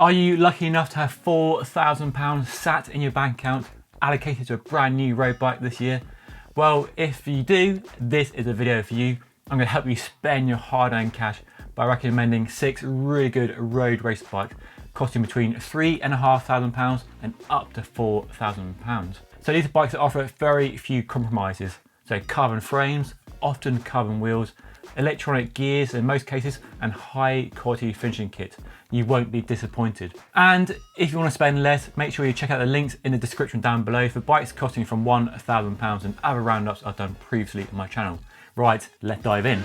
Are you lucky enough to have £4,000 sat in your bank account allocated to a brand new road bike this year? Well, if you do, this is a video for you. I'm going to help you spend your hard-earned cash by recommending 6 really good road race bikes costing between £3,500 and up to £4,000. So these are bikes that offer very few compromises. So carbon frames, often carbon wheels, electronic gears in most cases, and high quality finishing kit. You won't be disappointed. And if you want to spend less, make sure you check out the links in the description down below for bikes costing from £1,000 and other roundups I've done previously on my channel. Right, let's dive in.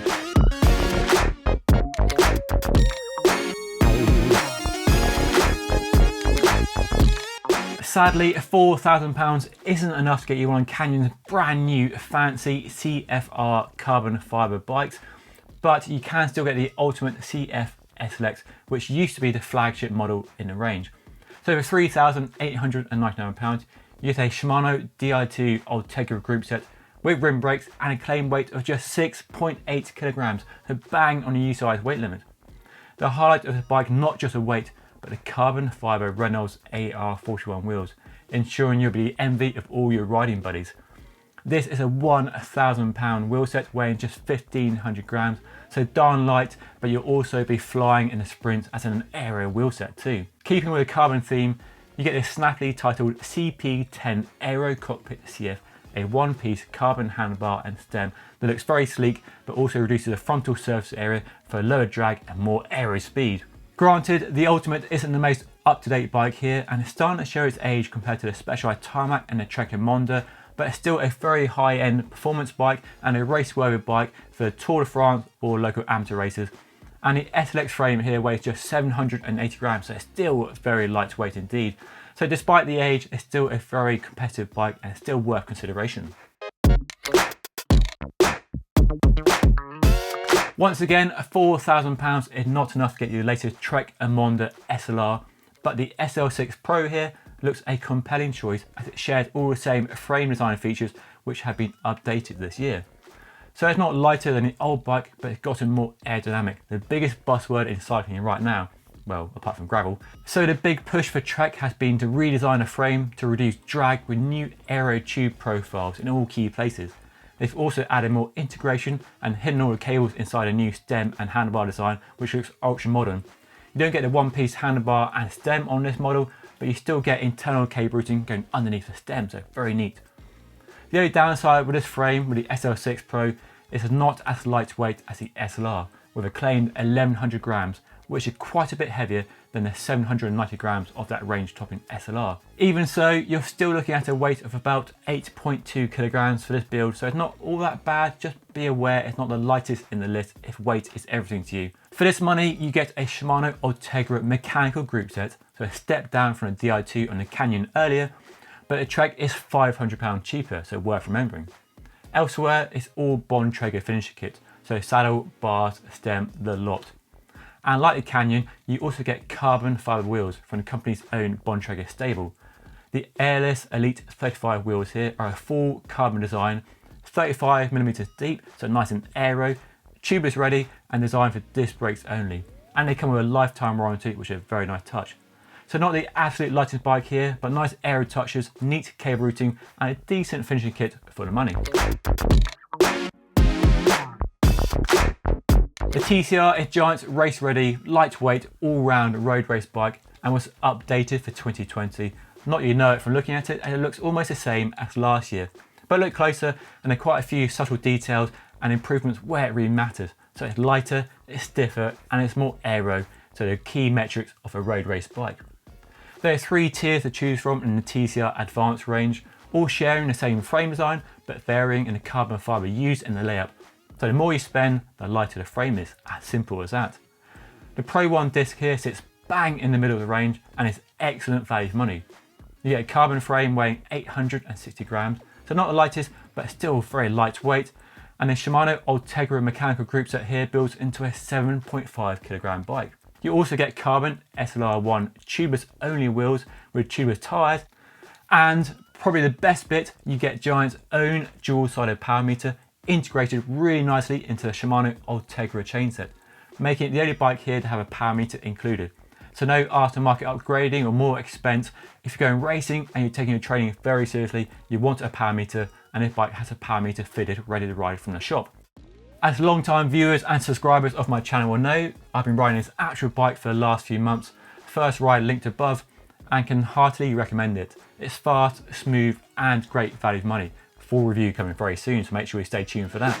Sadly, £4,000 isn't enough to get you one of Canyon's brand new fancy CFR carbon fibre bikes, but you can still get the ultimate CF SL6, which used to be the flagship model in the range. So for £3,899, you get a Shimano Di2 Ultegra group set with rim brakes and a claim weight of just 6.8 kilograms, so bang on the U-size weight limit. The highlight of the bike, not just the weight, but the carbon fibre Reynolds AR41 wheels, ensuring you'll be the envy of all your riding buddies. This is a £1,000 wheel set weighing just 1,500 grams, so darn light, but you'll also be flying in the sprints as an aero wheel set too. Keeping with the carbon theme, you get this snappily titled CP10 Aero Cockpit CF, a one-piece carbon handlebar and stem that looks very sleek, but also reduces the frontal surface area for lower drag and more aero speed. Granted, the Ultimate isn't the most up-to-date bike here, and it's starting to show its age compared to the Specialized Tarmac and the Trek Monda, but it's still a very high-end performance bike and a race-worthy bike for the Tour de France or local amateur races. And the SL6 frame here weighs just 780 grams, so it's still very lightweight indeed. So despite the age, it's still a very competitive bike and it's still worth consideration. Once again, £4,000 is not enough to get you the latest Trek Monda SLR, but the SL6 Pro here looks a compelling choice as it shares all the same frame design features which have been updated this year. So it's not lighter than the old bike, but it's gotten more aerodynamic, the biggest buzzword in cycling right now, well, apart from gravel. So the big push for Trek has been to redesign the frame to reduce drag with new aero tube profiles in all key places. They've also added more integration and hidden all the cables inside a new stem and handlebar design, which looks ultra modern. You don't get the one-piece handlebar and stem on this model, but you still get internal cable routing going underneath the stem, so very neat. The only downside with this frame, with the SL6 Pro, is it's not as lightweight as the SLR, with a claimed 1,100 grams, which is quite a bit heavier than the 790 grams of that range-topping SLR. Even so, you're still looking at a weight of about 8.2 kilograms for this build, so it's not all that bad. Just be aware it's not the lightest in the list if weight is everything to you. For this money, you get a Shimano Ultegra mechanical group set, so a step down from the Di2 on the Canyon earlier, but the Trek is £500 cheaper, so worth remembering. Elsewhere, it's all Bontrager finisher kit, so saddle, bars, stem, the lot. And like the Canyon, you also get carbon fibre wheels from the company's own Bontrager stable. The Airless Elite 35 wheels here are a full carbon design, 35mm deep, so nice and aero, tubeless ready and designed for disc brakes only. And they come with a lifetime warranty, which is a very nice touch. So not the absolute lightest bike here, but nice aero touches, neat cable routing and a decent finishing kit for the money. The TCR is Giant's race-ready, lightweight, all-round road race bike and was updated for 2020. Not you know it from looking at it, and it looks almost the same as last year. But look closer and there are quite a few subtle details and improvements where it really matters. So it's lighter, it's stiffer and it's more aero, so the key metrics of a road race bike. There are 3 tiers to choose from in the TCR Advanced range, all sharing the same frame design but varying in the carbon fibre used in the layout. So the more you spend, the lighter the frame is, as simple as that. The Pro 1 disc here sits bang in the middle of the range and is excellent value for money. You get a carbon frame weighing 860 grams, so not the lightest, but still very lightweight. And the Shimano Ultegra mechanical group set here builds into a 7.5 kilogram bike. You also get carbon SLR1 tubeless only wheels with tubeless tyres, and probably the best bit, you get Giant's own dual-sided power meter integrated really nicely into the Shimano Ultegra chainset, making it the only bike here to have a power meter included. So no aftermarket upgrading or more expense. If you're going racing and you're taking your training very seriously, you want a power meter, and this bike has a power meter fitted, ready to ride from the shop. As long-time viewers and subscribers of my channel will know, I've been riding this actual bike for the last few months. First ride linked above, and can heartily recommend it. It's fast, smooth, and great value for money. Full review coming very soon, so make sure you stay tuned for that.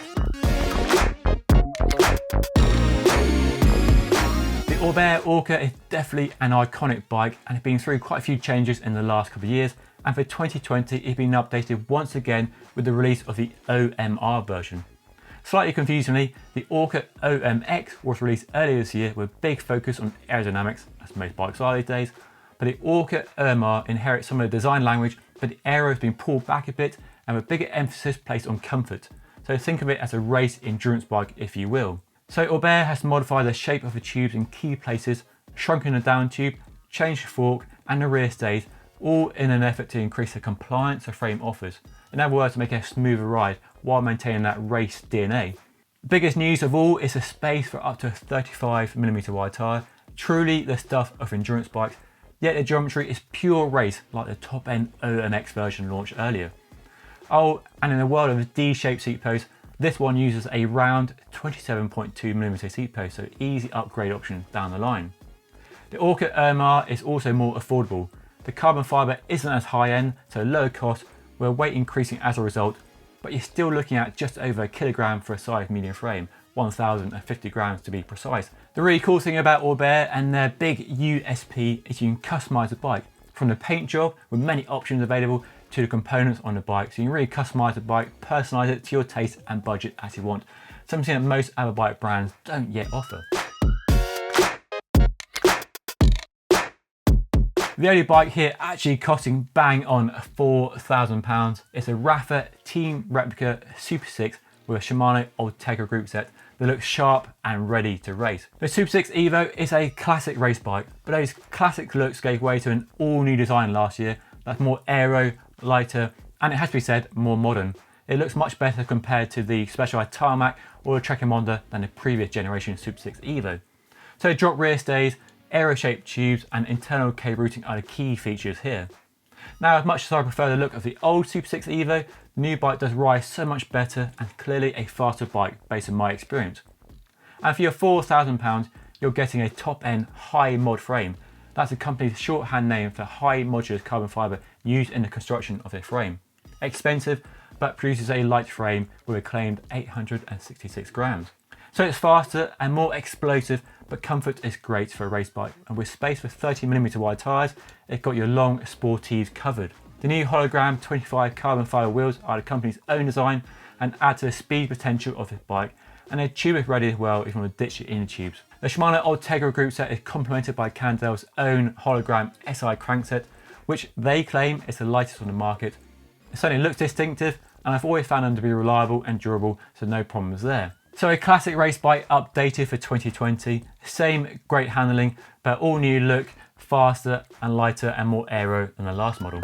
The Orbee Orca is definitely an iconic bike and has been through quite a few changes in the last couple of years, and for 2020 it's been updated once again with the release of the OMR version. Slightly confusingly, the Orca OMX was released earlier this year with a big focus on aerodynamics, as most bikes are these days, but the Orca OMR inherits some of the design language, but the aero has been pulled back a bit and with a bigger emphasis placed on comfort. So think of it as a race endurance bike, if you will. So Orbee has modified the shape of the tubes in key places, shrunken the down tube, changed the fork and the rear stays, all in an effort to increase the compliance the frame offers. In other words, to make it a smoother ride while maintaining that race DNA. The biggest news of all is the space for up to a 35mm wide tyre, truly the stuff of endurance bikes, yet the geometry is pure race like the top end OMX version launched earlier. Oh, and in the world of D-shaped seat posts, this one uses a round 27.2mm seat post, so easy upgrade option down the line. The Orca OMR is also more affordable. The carbon fibre isn't as high end, so lower cost, with weight increasing as a result, but you're still looking at just over a kilogram for a size medium frame, 1,050 grams to be precise. The really cool thing about Orbee and their big USP is you can customise the bike, from the paint job with many options available to the components on the bike, so you can really customise the bike, personalise it to your taste and budget as you want, something that most other bike brands don't yet offer. The only bike here actually costing bang on £4,000 is a Rapha Team Replica Super 6 with a Shimano Ultegra group set that looks sharp and ready to race. The Super 6 Evo is a classic race bike, but those classic looks gave way to an all-new design last year that's more aero, lighter, and it has to be said, more modern. It looks much better compared to the Specialized Tarmac or the Trekker than the previous generation Super 6 Evo. So drop rear stays, aero-shaped tubes and internal cable routing are the key features here. Now, as much as I prefer the look of the old Super 6 Evo, the new bike does ride so much better and clearly a faster bike based on my experience. And for your £4,000, you're getting a top-end high mod frame. That's the company's shorthand name for high modulus carbon fibre used in the construction of their frame. Expensive, but produces a light frame with a claimed 866 grams. So it's faster and more explosive, but comfort is great for a race bike, and with space for 30mm wide tyres, it's got your long sportives covered. The new hologram 25 carbon fibre wheels are the company's own design and add to the speed potential of this bike, and they're tube ready as well if you want to ditch your inner tubes. The Shimano Ultegra group set is complemented by Candel's own hologram SI crankset, which they claim is the lightest on the market. It certainly looks distinctive, and I've always found them to be reliable and durable, so no problems there. So a classic race bike updated for 2020, same great handling, but all new look, faster and lighter and more aero than the last model.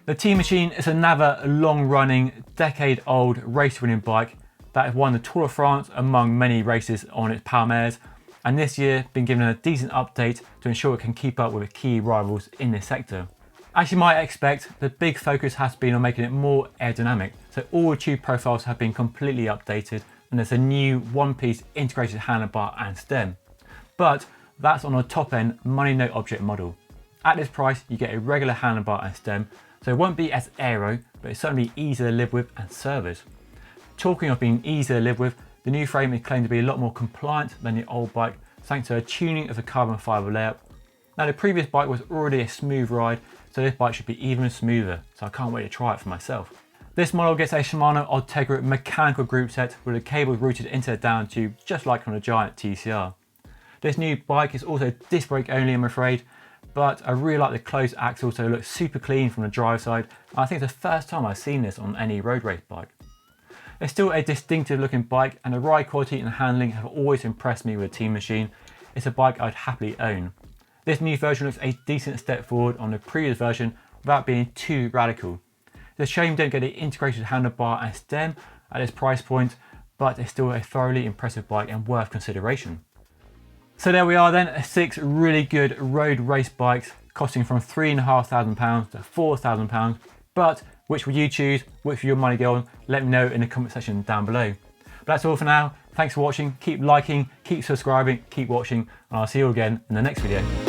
The T-Machine is another long-running, decade-old race-winning bike that has won the Tour de France among many races on its power mares, and this year been given a decent update to ensure it can keep up with the key rivals in this sector. As you might expect, the big focus has been on making it more aerodynamic, so all the tube profiles have been completely updated and there's a new one-piece integrated handlebar and stem. But that's on a top-end money no object model. At this price you get a regular handlebar and stem, so it won't be as aero, but it's certainly easier to live with and service. Talking of being easier to live with, the new frame is claimed to be a lot more compliant than the old bike thanks to a tuning of the carbon fibre layout. Now the previous bike was already a smooth ride, so this bike should be even smoother, so I can't wait to try it for myself. This model gets a Shimano Ultegra mechanical group set with the cables routed into the down tube just like on a giant TCR. This new bike is also disc brake only, I'm afraid, but I really like the closed axle, so it looks super clean from the drive side. I think it's the first time I've seen this on any road race bike. It's still a distinctive looking bike, and the ride quality and handling have always impressed me with a T-Machine. It's a bike I'd happily own. This new version looks a decent step forward on the previous version without being too radical. It's a shame you don't get the integrated handlebar and stem at this price point, but it's still a thoroughly impressive bike and worth consideration. So there we are then, 6 really good road race bikes costing from £3,500 to £4,000. But which would you choose? Which would your money go on? Let me know in the comment section down below. But that's all for now. Thanks for watching. Keep liking, keep subscribing, keep watching, and I'll see you again in the next video.